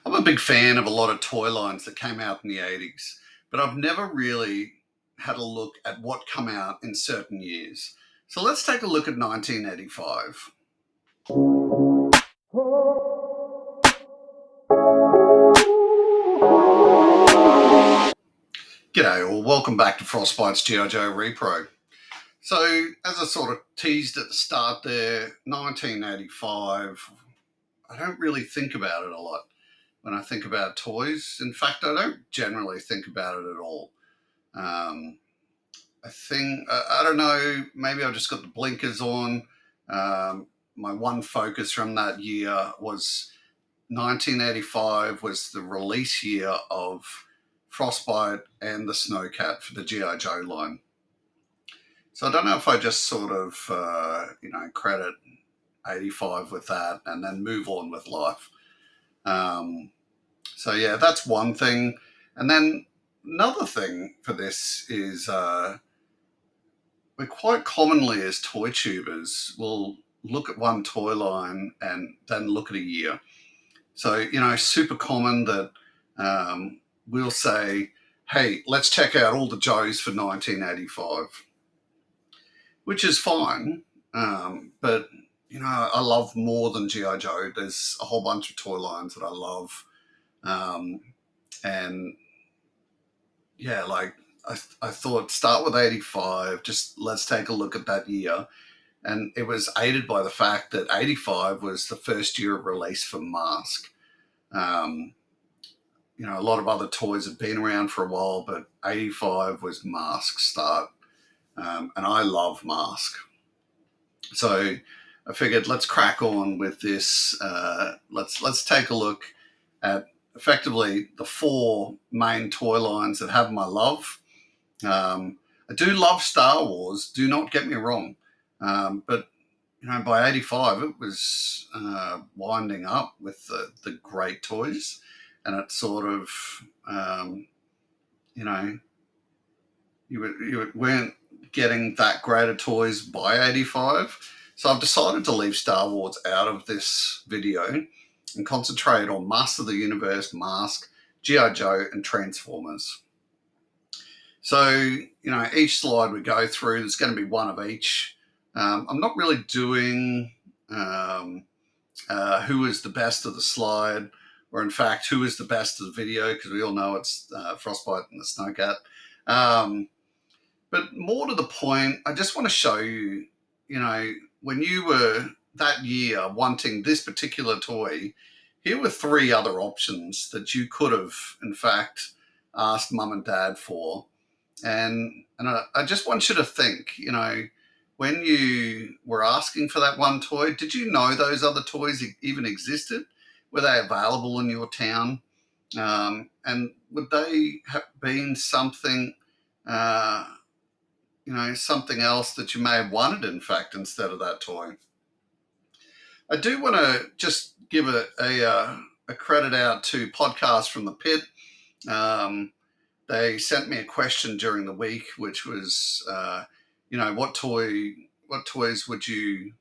I'm a big fan of a lot of toy lines that came out in the 80s, but I've never really had a look at what come out in certain years. So let's take a look at 1985. G'day, or welcome back to Frostbite's G.I. Joe Repro. So, as I sort of teased at the start there, 1985, I don't really think about it a lot when I think about toys. In fact, I don't generally think about it at all. Um, I think, I don't know, maybe I just got the blinkers on. My one focus from that year was 1985 was the release year of Frostbite and the Snowcat for the G.I. Joe line. So I don't know if I just sort of, credit 85 with that and then move on with life. So yeah, that's one thing. And then another thing for this is we quite commonly as toy tubers will look at one toy line and then look at a year. So, super common that we'll say, hey, let's check out all the Joes for 1985, which is fine. But, I love more than G.I. Joe. There's a whole bunch of toy lines that I love. And yeah, I thought start with 85, just let's take a look at that year. And it was aided by the fact that 85 was the first year of release for M.A.S.K. A lot of other toys had been around for a while, but 85 was M.A.S.K start. And I love M.A.S.K. So I figured let's crack on with this. Let's take a look at effectively the four main toy lines that have my love. I do love Star Wars, do not get me wrong. But, by 85, it was winding up with the great toys. And it sort of, you weren't getting that great of toys by 85. So I've decided to leave Star Wars out of this video and concentrate on Master of the Universe, M.A.S.K, G.I. Joe, and Transformers. So, each slide we go through, there's going to be one of each. I'm not really doing who is the best of the slide, or in fact, who is the best of the video, because we all know it's Frostbite and the Snowcat. But more to the point, I just want to show you, when you were that year wanting this particular toy, here were three other options that you could have, in fact, asked mum and dad for. And I just want you to think, when you were asking for that one toy, did you know those other toys even existed? Were they available in your town? And would they have been something, something else that you may have wanted, in fact, instead of that toy? I do want to just give a credit out to Podcast from the Pit. They sent me a question during the week, which was, what toys would you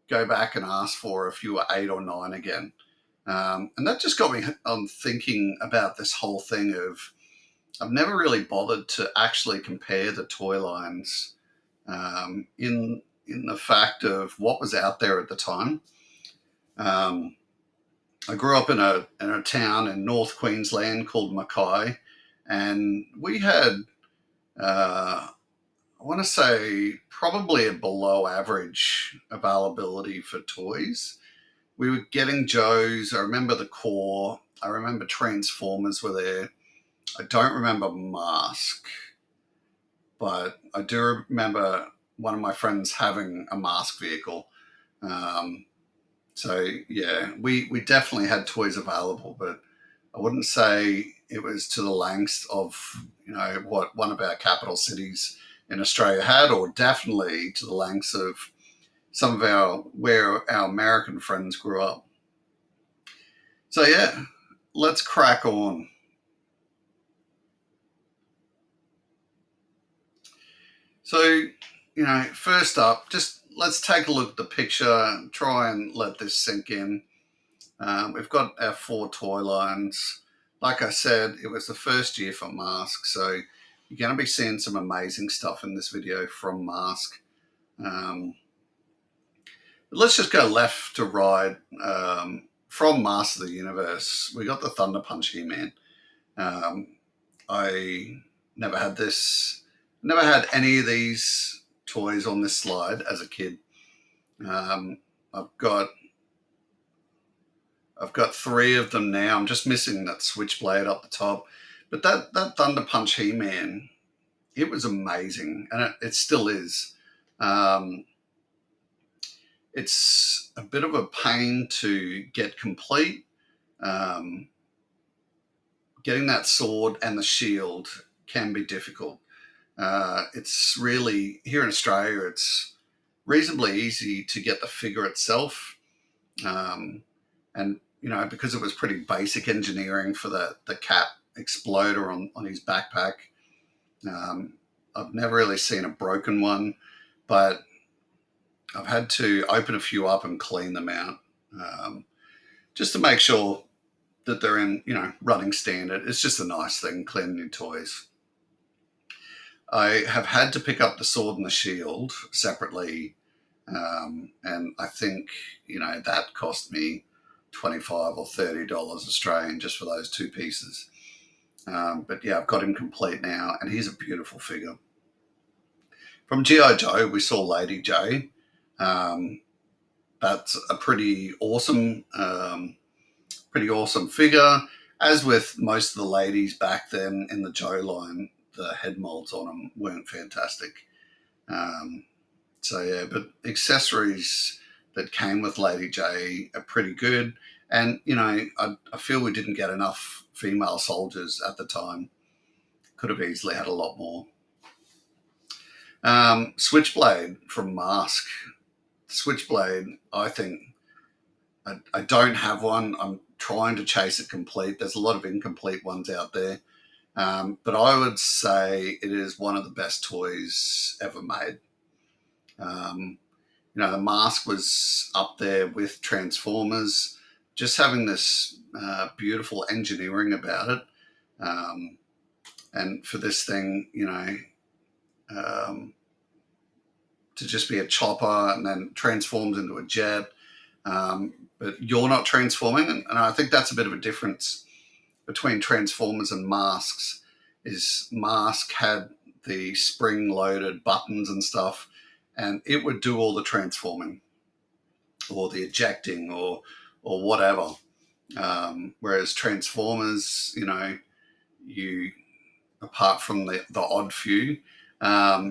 go back and ask for if you were 8 or 9 again? And that just got me on thinking about this whole thing of I've never really bothered to actually compare the toy lines in the fact of what was out there at the time. I grew up in a town in North Queensland called M.A.K, and we had, I want to say, probably a below average availability for toys. We were getting Joes. I remember the Core. I remember Transformers were there. I don't remember M.A.S.K, but I do remember one of my friends having a M.A.S.K vehicle. So yeah, we definitely had toys available, but I wouldn't say it was to the lengths of, what one of our capital cities in Australia had, or definitely to the lengths of some of where our American friends grew up. So yeah, let's crack on. So, first up, just let's take a look at the picture and try and let this sink in. We've got our 4 toy lines. Like I said, it was the first year for M.A.S.K, so you're going to be seeing some amazing stuff in this video from M.A.S.K. Let's just go left to right. From Master of the Universe, we got the Thunder Punch He-Man. I never had this, never had any of these toys on this slide as a kid. I've got 3 of them now. I'm just missing that Switchblade up the top. But that Thunder Punch He-Man, it was amazing, and it still is. It's a bit of a pain to get complete. Getting that sword and the shield can be difficult. It's really, here in Australia, it's reasonably easy to get the figure itself. And, because it was pretty basic engineering for the cap exploder on his backpack, I've never really seen a broken one, but I've had to open a few up and clean them out, just to make sure that they're in, running standard. It's just a nice thing, cleaning your toys. I have had to pick up the sword and the shield separately, and I think, that cost me $25 or $30 Australian just for those 2 pieces. But yeah, I've got him complete now, and he's a beautiful figure. From G.I. Joe, we saw Lady J. That's a pretty awesome figure. As with most of the ladies back then in the Joe line, the head molds on them weren't fantastic. So yeah, but accessories that came with Lady J are pretty good. And, I feel we didn't get enough female soldiers at the time. Could have easily had a lot more. Switchblade from M.A.S.K. Switchblade, I think, I don't have one. I'm trying to chase it complete. There's a lot of incomplete ones out there. But I would say it is one of the best toys ever made. The M.A.S.K was up there with Transformers, just having this beautiful engineering about it. And for this thing, to just be a chopper and then transforms into a jet. But you're not transforming. And I think that's a bit of a difference between Transformers and M.A.S.Ks, is M.A.S.K had the spring-loaded buttons and stuff, and it would do all the transforming or the ejecting or whatever. Whereas Transformers, you, apart from the odd few,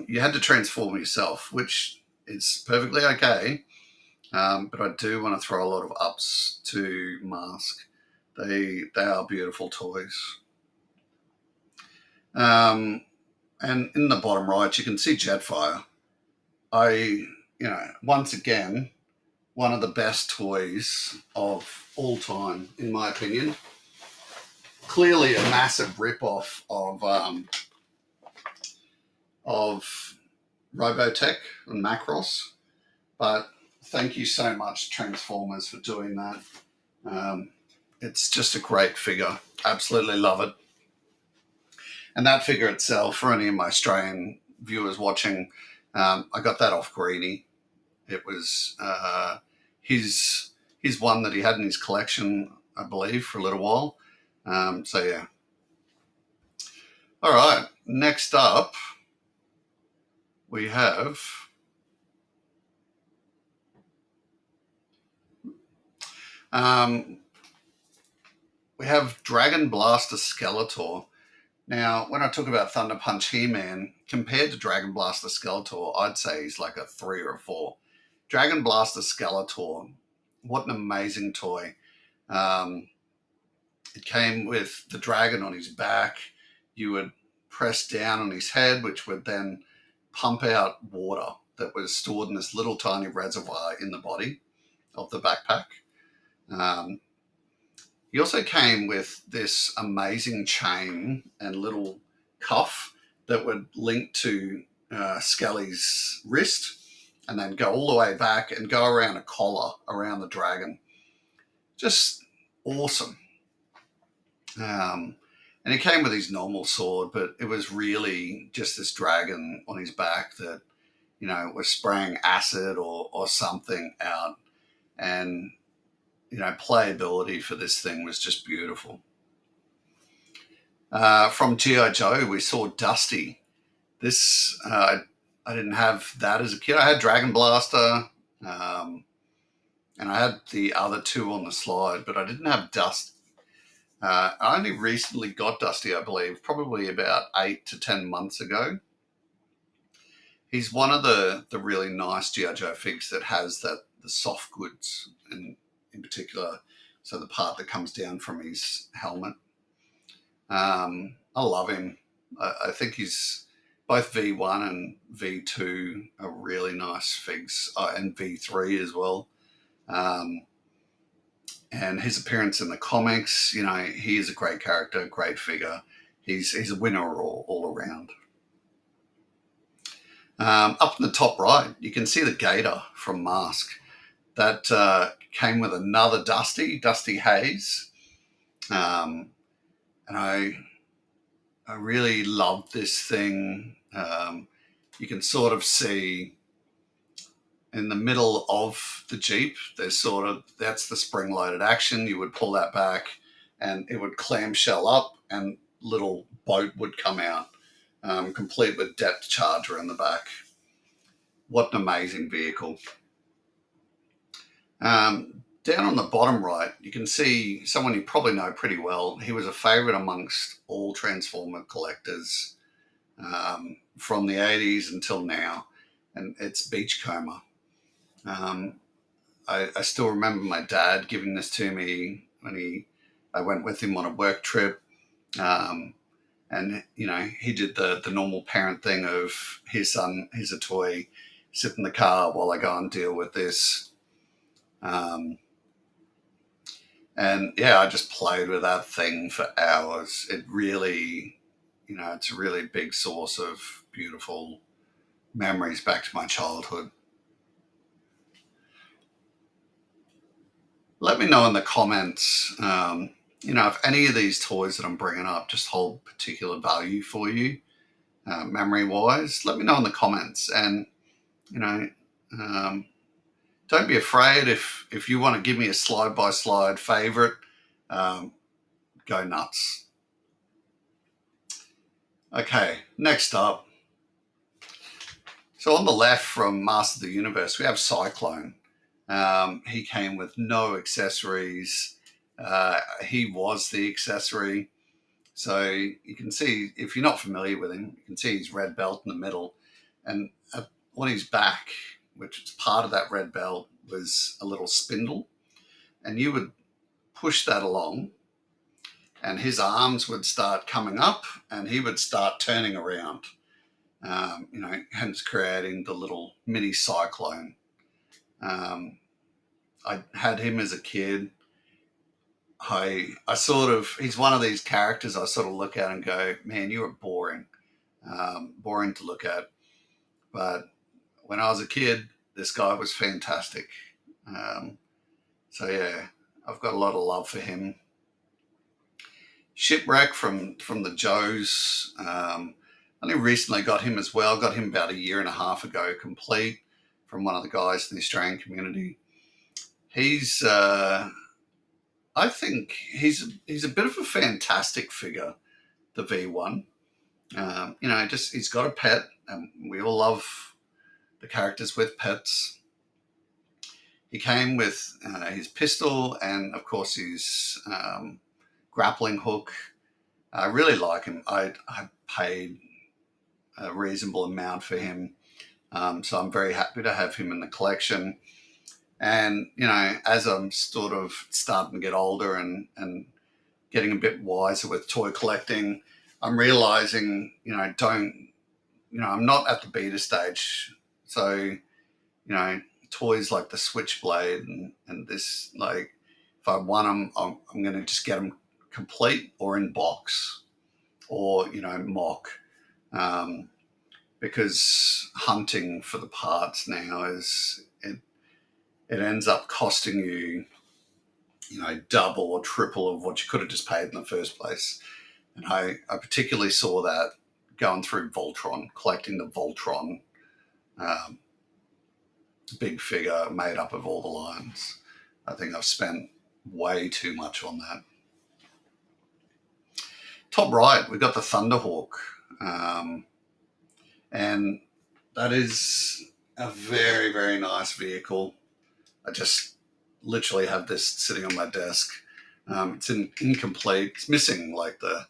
you had to transform yourself, which is perfectly okay. But I do want to throw a lot of ups to M.A.S.K. They are beautiful toys. And in the bottom right, you can see Jetfire. Once again, one of the best toys of all time, in my opinion. Clearly a massive rip-off of Robotech and Macross, but thank you so much, Transformers, for doing that. It's just a great figure. Absolutely love it. And that figure itself, for any of my Australian viewers watching, I got that off Greenie. It was his one that he had in his collection, I believe, for a little while. So yeah. All right. Next up, we have Dragon Blaster Skeletor. Now, when I talk about Thunder Punch He-Man, compared to Dragon Blaster Skeletor, I'd say he's like a 3 or a 4. Dragon Blaster Skeletor, what an amazing toy. It came with the dragon on his back. You would press down on his head, which would then pump out water that was stored in this little tiny reservoir in the body of the backpack. He also came with this amazing chain and little cuff that would link to Skelly's wrist and then go all the way back and go around a collar around the dragon. Just awesome. And he came with his normal sword, but it was really just this dragon on his back that, was spraying acid or something out. And, playability for this thing was just beautiful. From G.I. Joe, we saw Dusty. This, I didn't have that as a kid. I had Dragon Blaster, and I had the other two on the slide, but I didn't have Dusty. I only recently got Dusty, I believe, probably about 8 to 10 months ago. He's one of the really nice G.I. Joe figs that has the soft goods, and in particular, so the part that comes down from his helmet. I love him. I think he's both V1 and V2 are really nice figs, and V3 as well. And his appearance in the comics, he is a great character, great figure. He's a winner all around. Up in the top right, you can see the Gator from M.A.S.K. That came with another Dusty Hayes. And I really love this thing. You can sort of see in the middle of the Jeep, that's the spring-loaded action. You would pull that back and it would clamshell up and little boat would come out, complete with depth charger in the back. What an amazing vehicle. Down on the bottom right, you can see someone you probably know pretty well. He was a favourite amongst all Transformer collectors from the 80s until now, and it's Beachcomber. I still remember my dad giving this to me when I went with him on a work trip. And, he did the normal parent thing of, here's son, here's a toy, sit in the car while I go and deal with this. And yeah, I just played with that thing for hours. It really, it's a really big source of beautiful memories back to my childhood. Let me know in the comments, if any of these toys that I'm bringing up just hold particular value for you, memory-wise. Let me know in the comments. And, don't be afraid if you want to give me a slide-by-slide favourite, go nuts. Okay, next up. So on the left from Master of the Universe, we have Cyclone. He came with no accessories. He was the accessory. So you can see, if you're not familiar with him, you can see his red belt in the middle. And on his back, which is part of that red belt, was a little spindle. And you would push that along and his arms would start coming up and he would start turning around, hence creating the little mini Cyclone. I had him as a kid. He's one of these characters I sort of look at and go, man, you are boring to look at. But when I was a kid, this guy was fantastic. So yeah, I've got a lot of love for him. Shipwreck from the Joes. Only recently got him as well. Got him about a year and a half ago, complete, from one of the guys in the Australian community. He's, I think he's a bit of a fantastic figure, the V1. He's got a pet, and we all love the characters with pets. He came with his pistol and, of course, his grappling hook. I really like him. I paid a reasonable amount for him, so I'm very happy to have him in the collection. And, as I'm sort of starting to get older and getting a bit wiser with toy collecting, I'm realizing, I'm not at the beta stage. So, toys like the Switchblade and this, like, if I want them, I'm going to just get them complete or in box or, M.A.S.K. Because hunting for the parts now it ends up costing you double or triple of what you could have just paid in the first place. And I particularly saw that going through Voltron, collecting the Voltron um, big figure made up of all the lines. I think I've spent way too much on that. Top right, we've got the Thunderhawk. And that is a very, very nice vehicle. I just literally have this sitting on my desk. It's incomplete. It's missing like the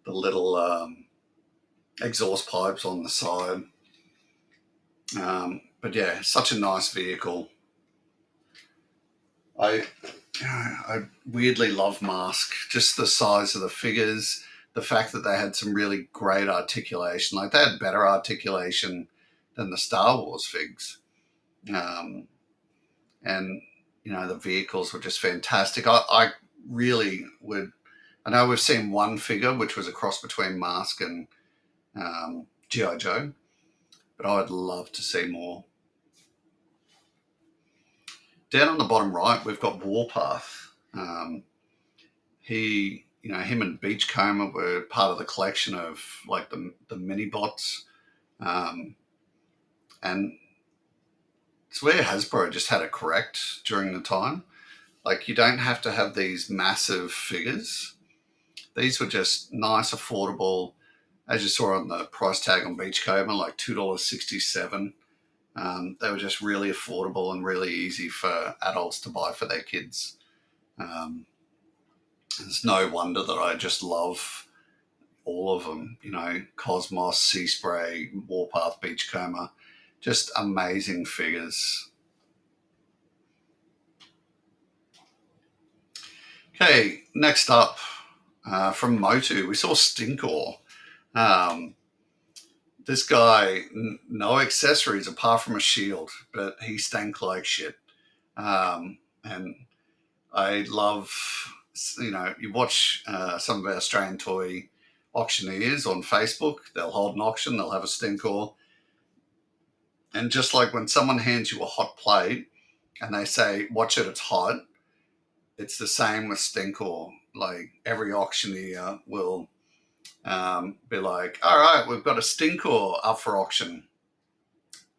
little exhaust pipes on the side. But yeah, such a nice vehicle. I weirdly love M.A.S.K. Just the size of the figures, the fact that they had some really great articulation. Like they had better articulation than the Star Wars figs. And the vehicles were just fantastic. I really would. I know we've seen one figure which was a cross between M.A.S.K and G.I. Joe, but I would love to see more. Down on the bottom right, we've got Warpath. Him and Beachcomber were part of the collection of like the mini bots, and it's where Hasbro just had it correct during the time. Like you don't have to have these massive figures. These were just nice, affordable. As you saw on the price tag on Beachcomber, like $2.67. They were just really affordable and really easy for adults to buy for their kids. It's no wonder that I just love all of them. Cosmos, Sea Spray, Warpath, Beachcomber, just amazing figures. Okay, next up from Motu, we saw Stinkor. This guy, no accessories apart from a shield, but he stank like shit. And I love, you watch some of our Australian toy auctioneers on Facebook, they'll hold an auction, they'll have a Stinkor. And just like when someone hands you a hot plate and they say, watch it, it's hot, it's the same with Stinkor. Like every auctioneer will be like, all right, we've got a Stinkor up for auction.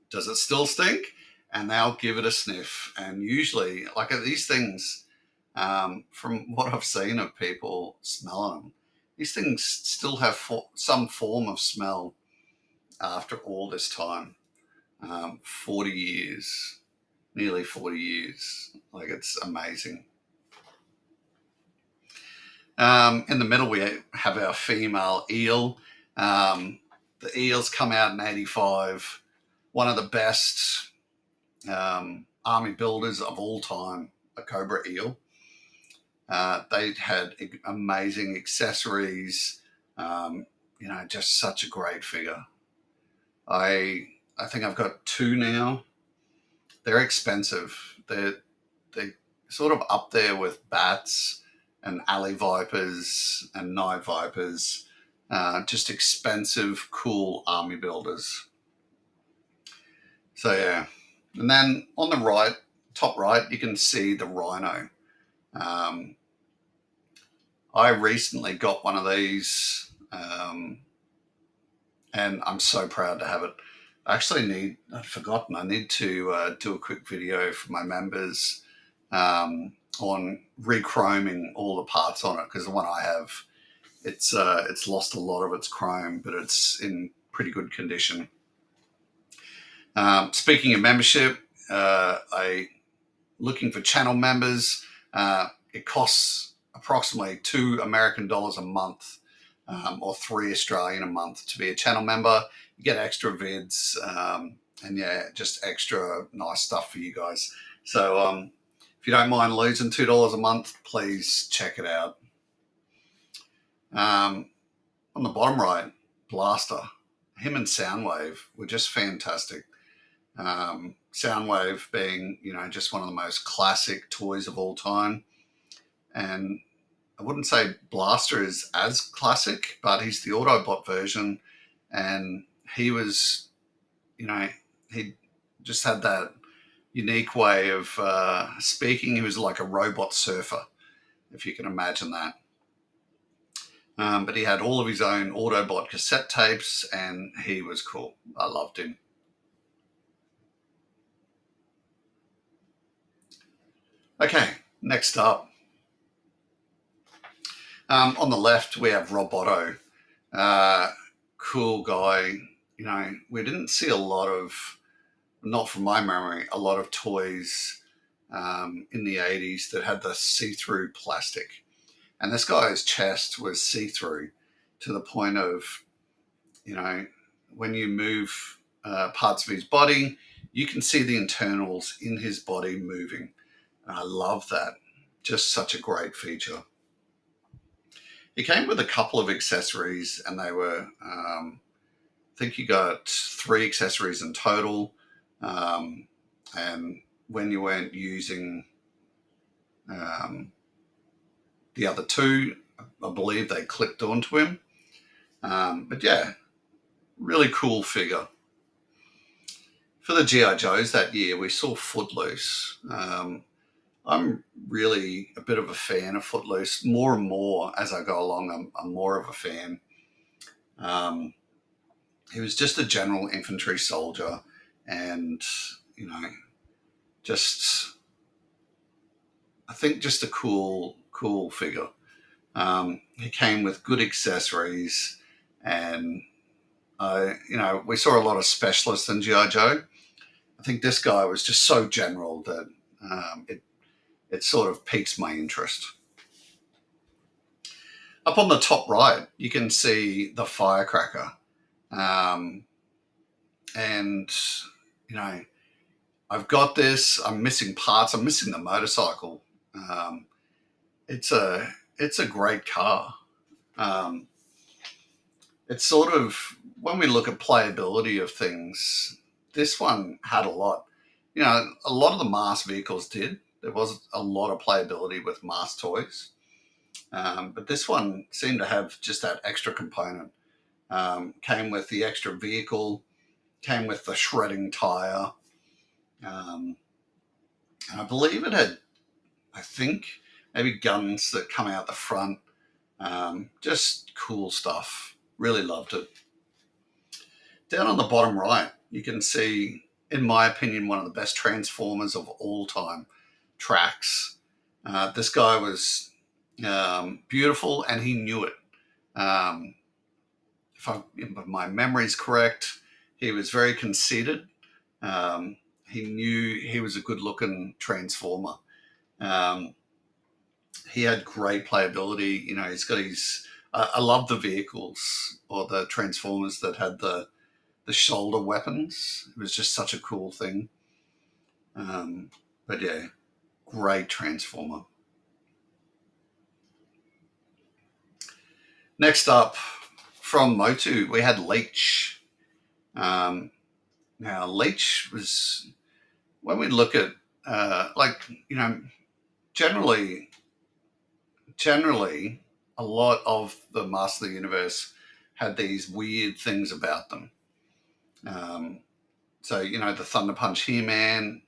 Does it still stink? And they'll give it a sniff. And usually, like these things, from what I've seen of people smelling them, these things still have some form of smell after all this time. 40 years, nearly 40 years. Like it's amazing. In the middle, we have our female eel. The eels come out in 85. One of the best army builders of all time, a Cobra eel. They had amazing accessories. Just such a great figure. I think I've got two now. They're expensive. They're sort of up there with bats and alley vipers and night vipers. Just expensive, cool army builders. So yeah. And then on the right, top right, you can see the Rhino. I recently got one of these, and I'm so proud to have it. I'd forgotten, I need to do a quick video for my members on re-chroming all the parts on it, because the one I have, it's lost a lot of its chrome, but it's in pretty good condition. Speaking of membership, looking for channel members. It costs approximately $2 American a month, or $3 Australian a month to be a channel member. You get extra vids, and yeah, just extra nice stuff for you guys. So if you don't mind losing $2 a month, please check it out. On the bottom right, Blaster. Him and Soundwave were just fantastic. Soundwave being, just one of the most classic toys of all time. And I wouldn't say Blaster is as classic, but he's the Autobot version. And he was, he just had that unique way of speaking. He was like a robot surfer, if you can imagine that. But he had all of his own Autobot cassette tapes, and he was cool. I loved him. Okay, next up. On the left, we have Roboto. Cool guy. You know, we didn't see a lot of, not from my memory, a lot of toys in the 80s that had the see-through plastic. And this guy's chest was see-through to the point of, you know, when you move parts of his body, you can see the internals in his body moving. And I love that. Just such a great feature. He came with a couple of accessories, and they were, I think you got 3 accessories in total. And when you weren't using the other 2, I believe they clicked onto him. But yeah, really cool figure. For the G.I. Joes that year, we saw Footloose. I'm really a bit of a fan of Footloose. More and more as I go along, I'm more of a fan. He was just a general infantry soldier, and, you know, just, I think just a cool figure. He came with good accessories, and you know, we saw a lot of specialists in G.I. Joe. I think this guy was just so general that it sort of piques my interest. Up on the top right, you can see the firecracker. And, you know, I've got this, I'm missing parts, I'm missing the motorcycle. It's a great car. It's sort of, when we look at playability of things, this one had a lot. You know, a lot of the M.A.S.K vehicles did. There was a lot of playability with M.A.S.K toys. But this one seemed to have just that extra component. Came with the extra vehicle, came with the shredding tire. And I believe it had, I think, maybe guns that come out the front. Just cool stuff. Really loved it. Down on the bottom right, you can see, in my opinion, one of the best Transformers of all time, Trax. This guy was beautiful, and he knew it. If my memory's correct, he was very conceited. He knew he was a good-looking Transformer. He had great playability. You know, he's got his. I love the vehicles or the Transformers that had the shoulder weapons. It was just such a cool thing. But yeah, great Transformer. Next up, from Motu, we had Leech. Now, Leech was, when we look at, like, you know, generally, a lot of the Master of the Universe had these weird things about them. So, you know, the Thunder Punch He-Man,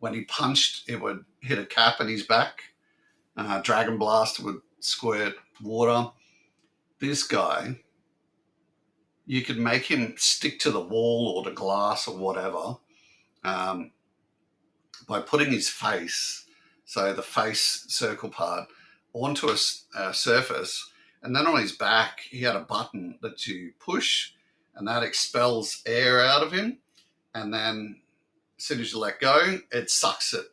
when he punched, it would hit a cap in his back. Dragon Blast would squirt water. This guy, you could make him stick to the wall or the glass or whatever by putting his face, so the face circle part, onto a surface. And then on his back, he had a button that you push, and that expels air out of him. And then as soon as you let go, it sucks it.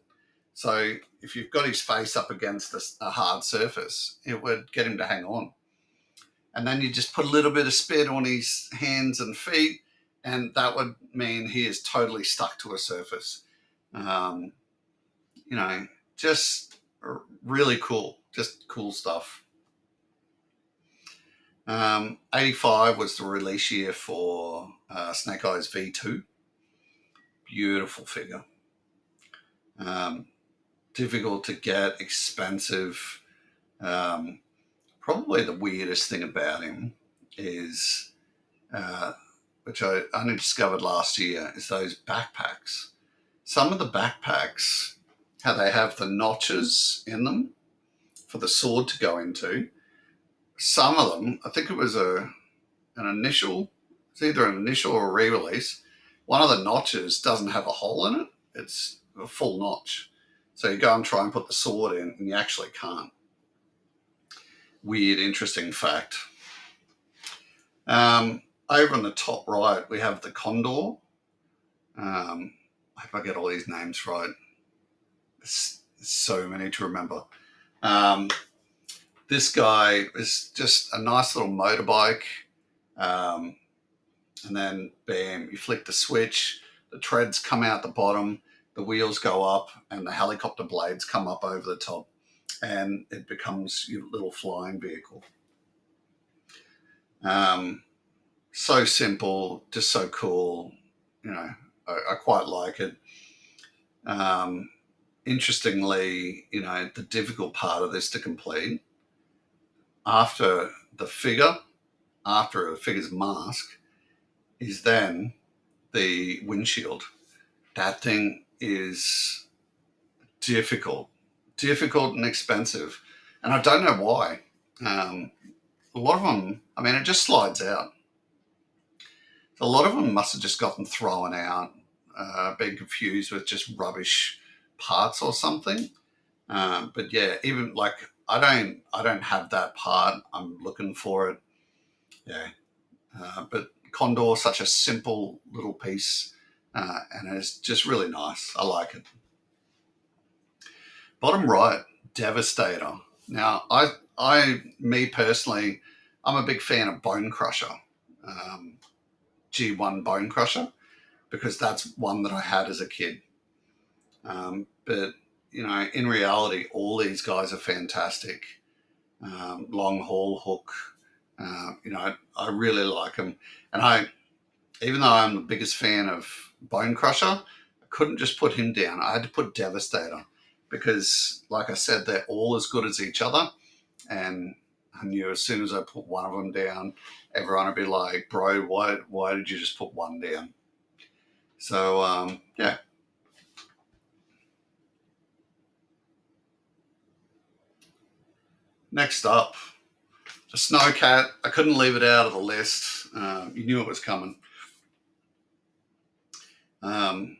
So if you've got his face up against a hard surface, it would get him to hang on. And then you just put a little bit of spit on his hands and feet, and that would mean he is totally stuck to a surface. You know, just really cool. Just cool stuff. 85 was the release year for Snake Eyes V2. Beautiful figure. Difficult to get, expensive. Probably the weirdest thing about him is, which I only discovered last year, is those backpacks. Some of the backpacks, how they have the notches in them for the sword to go into. Some of them, I think it was an initial, it's either an initial or a re-release. One of the notches doesn't have a hole in it. It's a full notch. So you go and try and put the sword in and you actually can't. Weird, interesting fact. Over on the top right, we have the Condor. I hope I get all these names right. There's so many to remember. This guy is just a nice little motorbike. And then, bam, you flick the switch, the treads come out the bottom, the wheels go up, and the helicopter blades come up over the top. And it becomes your little flying vehicle. So simple, just so cool. You know, I quite like it. Interestingly, you know, the difficult part of this to complete, after the figure's mask, is then the windshield. That thing is difficult and expensive. And I don't know why. A lot of them, I mean, it just slides out. A lot of them must have just gotten thrown out, been confused with just rubbish parts or something. But yeah, even like I don't have that part. I'm looking for it. Yeah, but Condor, such a simple little piece, and it's just really nice. I like it. Bottom right, Devastator. Now, me personally, I'm a big fan of Bone Crusher, G1 Bone Crusher, because that's one that I had as a kid. But you know, in reality, all these guys are fantastic. Long haul hook. You know, I really like them, and even though I'm the biggest fan of Bone Crusher, I couldn't just put him down. I had to put Devastator because, like I said, they're all as good as each other. And I knew as soon as I put one of them down, everyone would be like, "Bro, why did you just put one down?" So yeah. Next up, the Snowcat. I couldn't leave it out of the list. You knew it was coming. Um,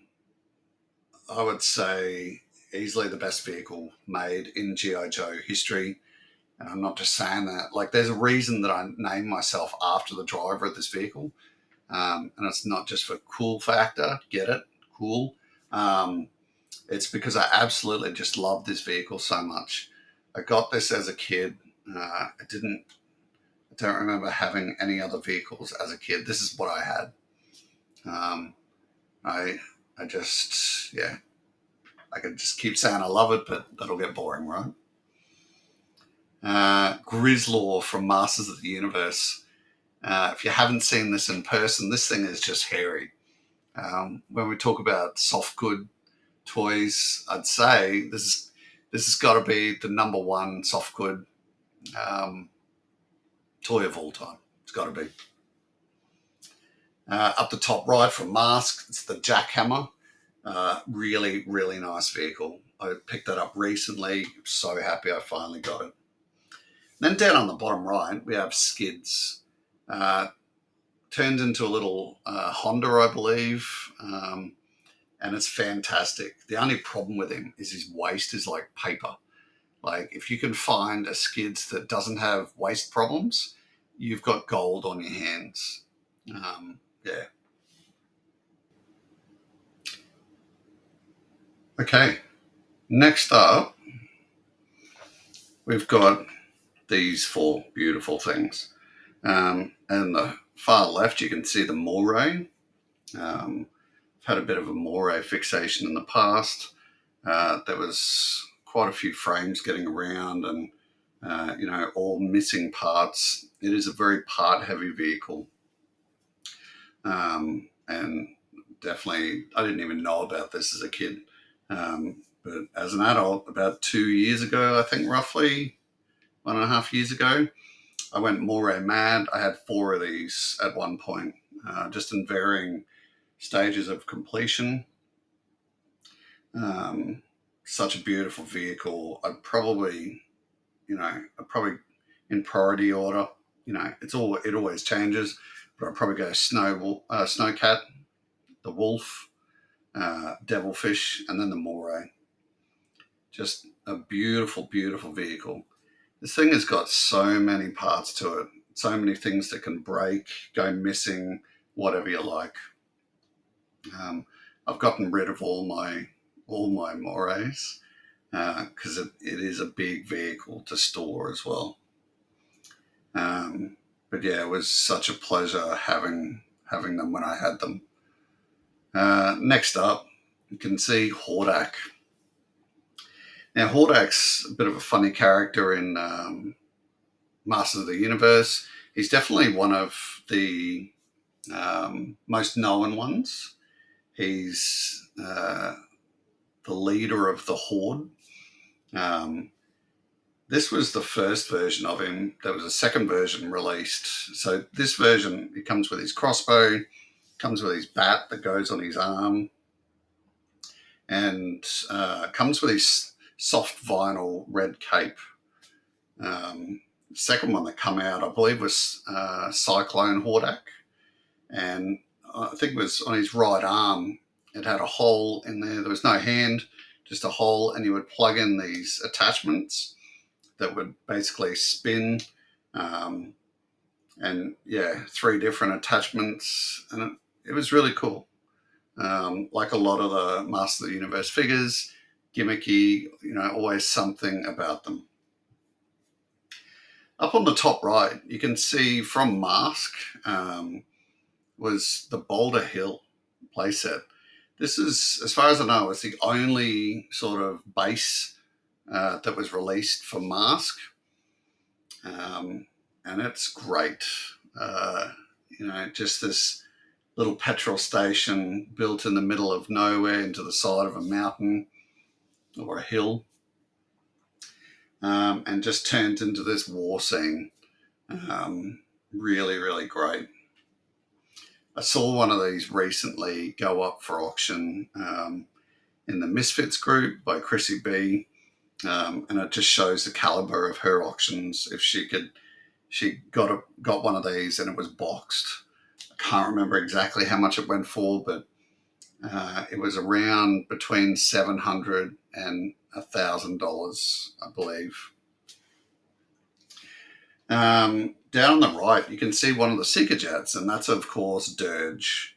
I would say easily the best vehicle made in G.I. Joe history. And I'm not just saying that. Like, there's a reason that I named myself after the driver of this vehicle. And it's not just for cool factor. Get it? Cool. It's because I absolutely just love this vehicle so much. I got this as a kid. I don't remember having any other vehicles as a kid. This is what I had. Um, I just, yeah, I could just keep saying I love it, but that'll get boring, right? Grislaw from Masters of the Universe. If you haven't seen this in person, this thing is just hairy. When we talk about soft good toys, I'd say this has got to be the number one soft good toy of all time. It's got to be. Up the top right from M.A.S.K, it's the Jackhammer. Really, really nice vehicle. I picked that up recently. So happy I finally got it. Then down on the bottom right, we have Skids. Turns into a little Honda, I believe, and it's fantastic. The only problem with him is his waist is like paper. Like, if you can find a Skids that doesn't have waist problems, you've got gold on your hands. Yeah. Okay. Next up, we've got these four beautiful things. And the far left, you can see the Moray. I've had a bit of a Moray fixation in the past. There was quite a few frames getting around and, you know, all missing parts. It is a very part-heavy vehicle. And definitely, I didn't even know about this as a kid. But as an adult, about 2 years ago, I think roughly 1.5 years ago, I went Moray mad. I had 4 of these at one point, just in varying stages of completion. Such a beautiful vehicle. I'd probably in priority order. It always changes, but I'd probably go Snowcat, the Wolf, Devilfish, and then the Moray. Just a beautiful, beautiful vehicle. This thing has got so many parts to it, so many things that can break, go missing, whatever you like. I've gotten rid of all my Morays because it is a big vehicle to store as well. But yeah, it was such a pleasure having them when I had them. Next up, you can see Hordak. Now, Hordak's a bit of a funny character in Masters of the Universe. He's definitely one of the most known ones. He's the leader of the Horde. This was the first version of him. There was a second version released. So this version, it comes with his crossbow, comes with his bat that goes on his arm, and comes with his soft vinyl red cape. Second one that come out, I believe, was Cyclone Hordak, and I think it was on his right arm. It had a hole in there. There was no hand, just a hole, and you would plug in these attachments that would basically spin. And yeah, 3 different attachments, and it was really cool. Like a lot of the Master of the Universe figures, gimmicky, always something about them. Up on the top right, you can see from M.A.S.K was the Boulder Hill playset. This is, as far as I know, it's the only sort of base that was released for M.A.S.K, and it's great. Just this little petrol station built in the middle of nowhere into the side of a mountain or a hill, and just turned into this war scene. Really, really great. I saw one of these recently go up for auction in the Misfits group by Chrissy B, and it just shows the caliber of her auctions. If she got one of these and it was boxed. I can't remember exactly how much it went for, but it was around between $700 and $1,000, I believe. Down on the right, you can see one of the Seeker Jets, and that's, of course, Dirge.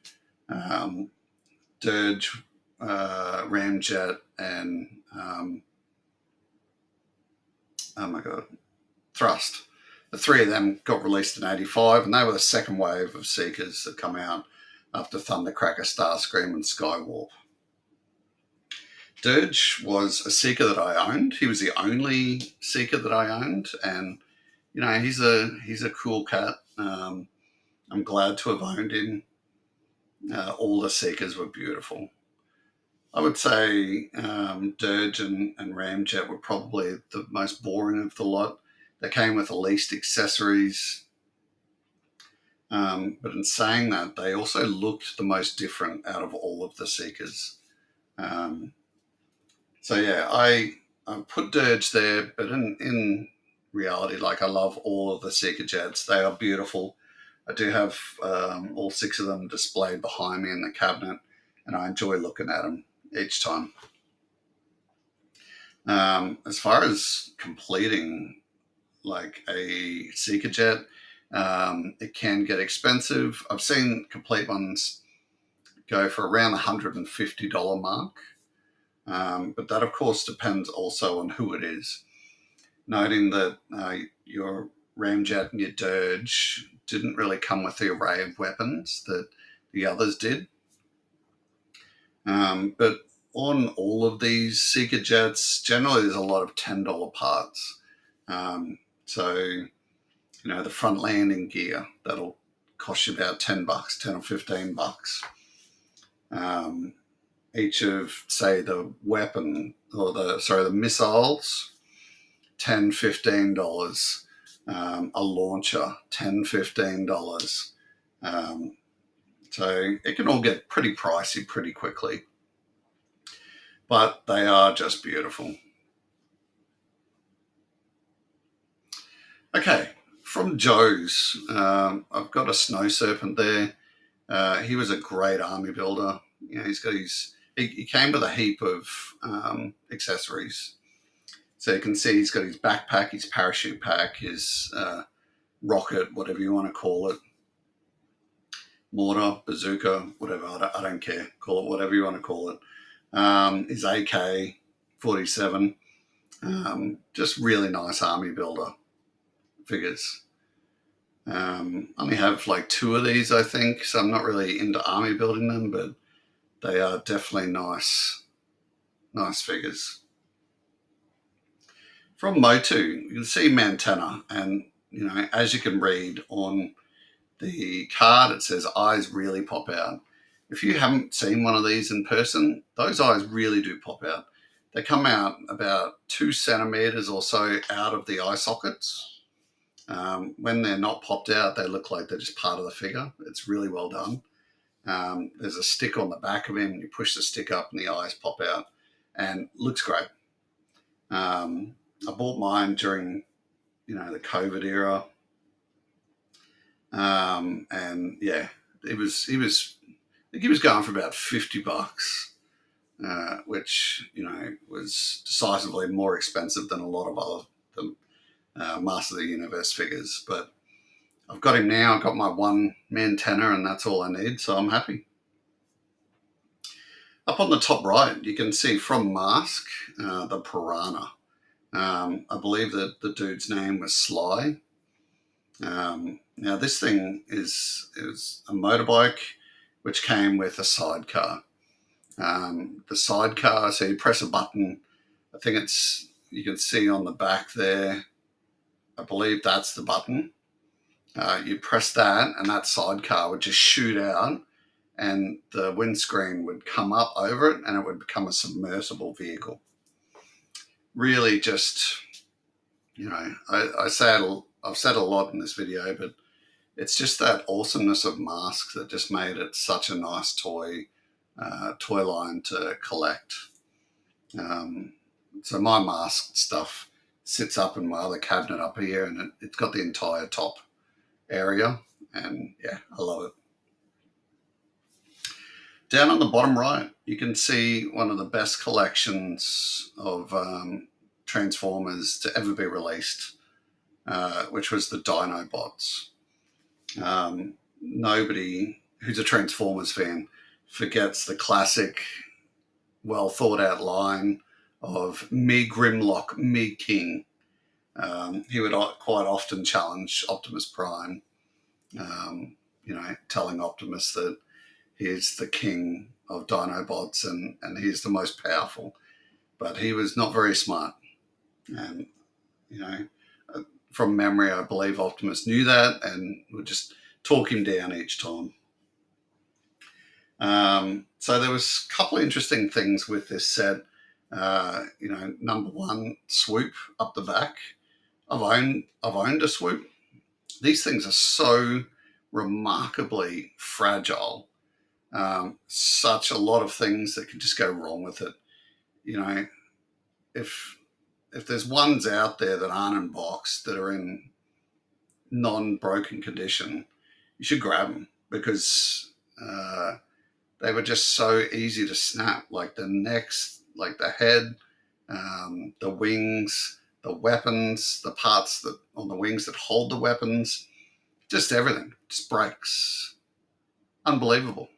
Dirge, Ramjet, and Thrust. The 3 of them got released in '85, and they were the second wave of Seekers that come out after Thundercracker, Starscream, and Skywarp. Dirge was a Seeker that I owned. He was the only Seeker that I owned, and he's a cool cat. I'm glad to have owned him. All the Seekers were beautiful. I would say Dirge and Ramjet were probably the most boring of the lot. They came with the least accessories. But in saying that, they also looked the most different out of all of the Seekers. So yeah, I put Dirge there, but in reality, I love all of the Seeker Jets. They are beautiful. I do have all 6 of them displayed behind me in the cabinet, and I enjoy looking at them each time. As far as completing a Seeker Jet, it can get expensive. I've seen complete ones go for around the $150 mark. But that, of course, depends also on who it is. Noting that your Ramjet and your Dirge didn't really come with the array of weapons that the others did. But on all of these Seeker Jets, generally there's a lot of $10 parts. So, the front landing gear, that'll cost you about $10, $10 or $15. Each of, say, the weapon or the missiles, $10, $15. A launcher, $10, $15. So it can all get pretty pricey pretty quickly. but they are just beautiful. Okay, from Joe's, I've got a snow serpent there. He was a great army builder. You know, he's got his. He came with a heap of accessories. So you can see he's got his backpack, his parachute pack, his rocket, whatever you want to call it, mortar, bazooka, whatever. I don't care. Call it whatever you want to call it. His AK-47. Just really nice army builder figures. Only have like 2 of these, I think, so I'm not really into army building them, but they are definitely nice figures. From Motu, you can see Mantenna, and you know, as you can read on the card, it says eyes really pop out. If you haven't seen one of these in person, those eyes really do pop out. They come out about 2 centimeters or so out of the eye sockets. When they're not popped out, they look like they're just part of the figure. It's really well done. There's a stick on the back of him. You push the stick up and the eyes pop out, and looks great. I bought mine during, you know, the COVID era, and yeah, he was going for about $50, which, you know, was decisively more expensive than a lot of other Master of the Universe figures. But I've got him now. I've got my one Mantenna, and that's all I need, so I'm happy. Up on the top right, you can see from M.A.S.K, the Piranha. I believe that the dude's name was Sly. Now this thing is a motorbike which came with a sidecar. The sidecar, so you press a button. I think you can see on the back there. I believe that's the button. You press that, and that sidecar would just shoot out, and the windscreen would come up over it, and it would become a submersible vehicle. Really, just, you know, I've said a lot in this video, but it's just that awesomeness of M.A.S.K that just made it such a nice toy line to collect. So my M.A.S.K stuff sits up in my other cabinet up here, and it's got the entire top area, and yeah, I love it. Down on the bottom right, you can see one of the best collections of Transformers to ever be released, which was the Dinobots. Nobody who's a Transformers fan forgets the classic, well thought out line of "Me Grimlock, me King." He would quite often challenge Optimus Prime, you know, telling Optimus that he's the king of Dinobots and he's the most powerful. But he was not very smart. And, you know, from memory, I believe Optimus knew that and would just talk him down each time. So there was a couple of interesting things with this set. You know, number one, swoop up the back. I've owned a swoop. These things are so remarkably fragile. Such a lot of things that could just go wrong with it. You know, if there's ones out there that aren't in box that are in non-broken condition, you should grab them, because they were just so easy to snap. Like the necks, like the head, the wings, the weapons, the parts that on the wings that hold the weapons, just everything just breaks. Unbelievable.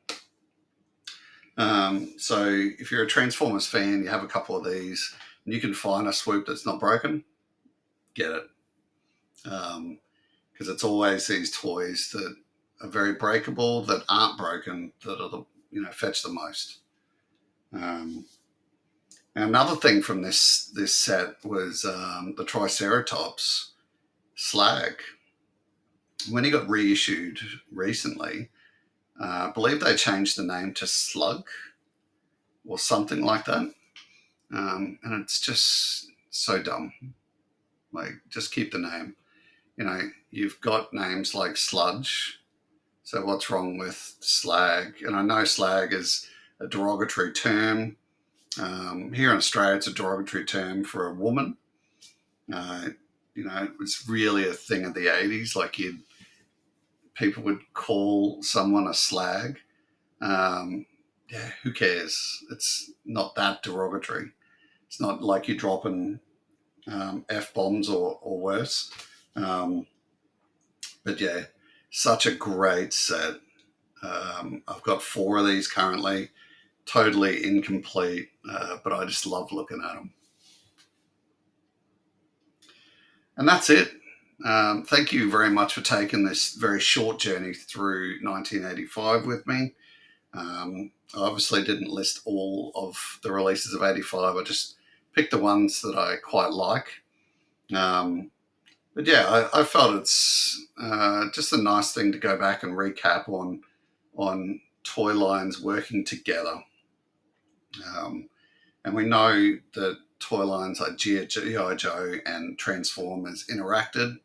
So if you're a Transformers fan, you have a couple of these, and you can find a swoop that's not broken, get it. Because it's always these toys that are very breakable, that aren't broken, that are the, you know, fetch the most. And another thing from this set was the Triceratops Slag. When he got reissued recently, I believe they changed the name to Slug or something like that. And it's just so dumb. Like, just keep the name. You know, you've got names like Sludge. So what's wrong with Slag? And I know Slag is a derogatory term. Here in Australia, it's a derogatory term for a woman. You know, it was really a thing of the 80s. Like people would call someone a slag. Yeah, who cares? It's not that derogatory. It's not like you're dropping F-bombs or worse. But yeah, such a great set. I've got 4 of these currently, totally incomplete, but I just love looking at them. And that's it. Thank you very much for taking this very short journey through 1985 with me. I obviously didn't list all of the releases of 85. I just picked the ones that I quite like. But yeah, I felt it's just a nice thing to go back and recap on toy lines working together. And we know that toy lines like G.I. Joe and Transformers interacted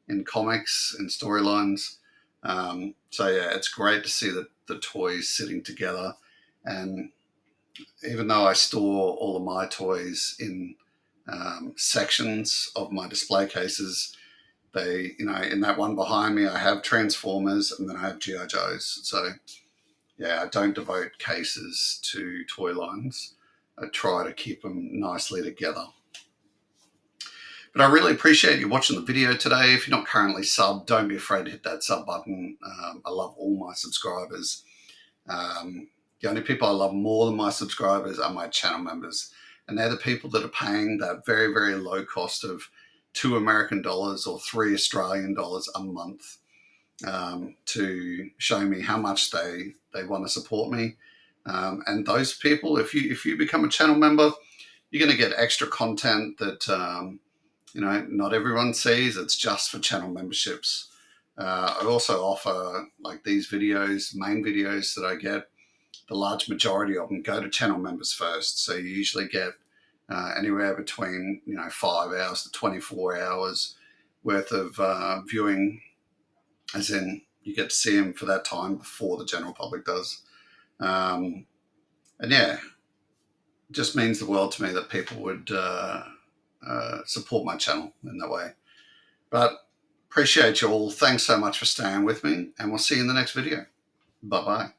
in comics and storylines. So yeah, it's great to see the toys sitting together. And even though I store all of my toys in sections of my display cases, they, you know, in that one behind me, I have Transformers and then I have G.I. Joes. So yeah, I don't devote cases to toy lines. I try to keep them nicely together. But I really appreciate you watching the video today. If you're not currently subbed, don't be afraid to hit that sub button. I love all my subscribers. The only people I love more than my subscribers are my channel members. And they're the people that are paying that very, very low cost of $2 American or $3 Australian a month to show me how much they want to support me. And those people, if you become a channel member, you're going to get extra content that you know, not everyone sees. It's just for channel memberships. I also offer, like, these videos, main videos that I get, the large majority of them go to channel members first. So you usually get anywhere between 5 hours to 24 hours worth of viewing, as in you get to see them for that time before the general public does. And yeah, it just means the world to me that people would support my channel in that way. But appreciate you all. Thanks so much for staying with me, and we'll see you in the next video. Bye bye.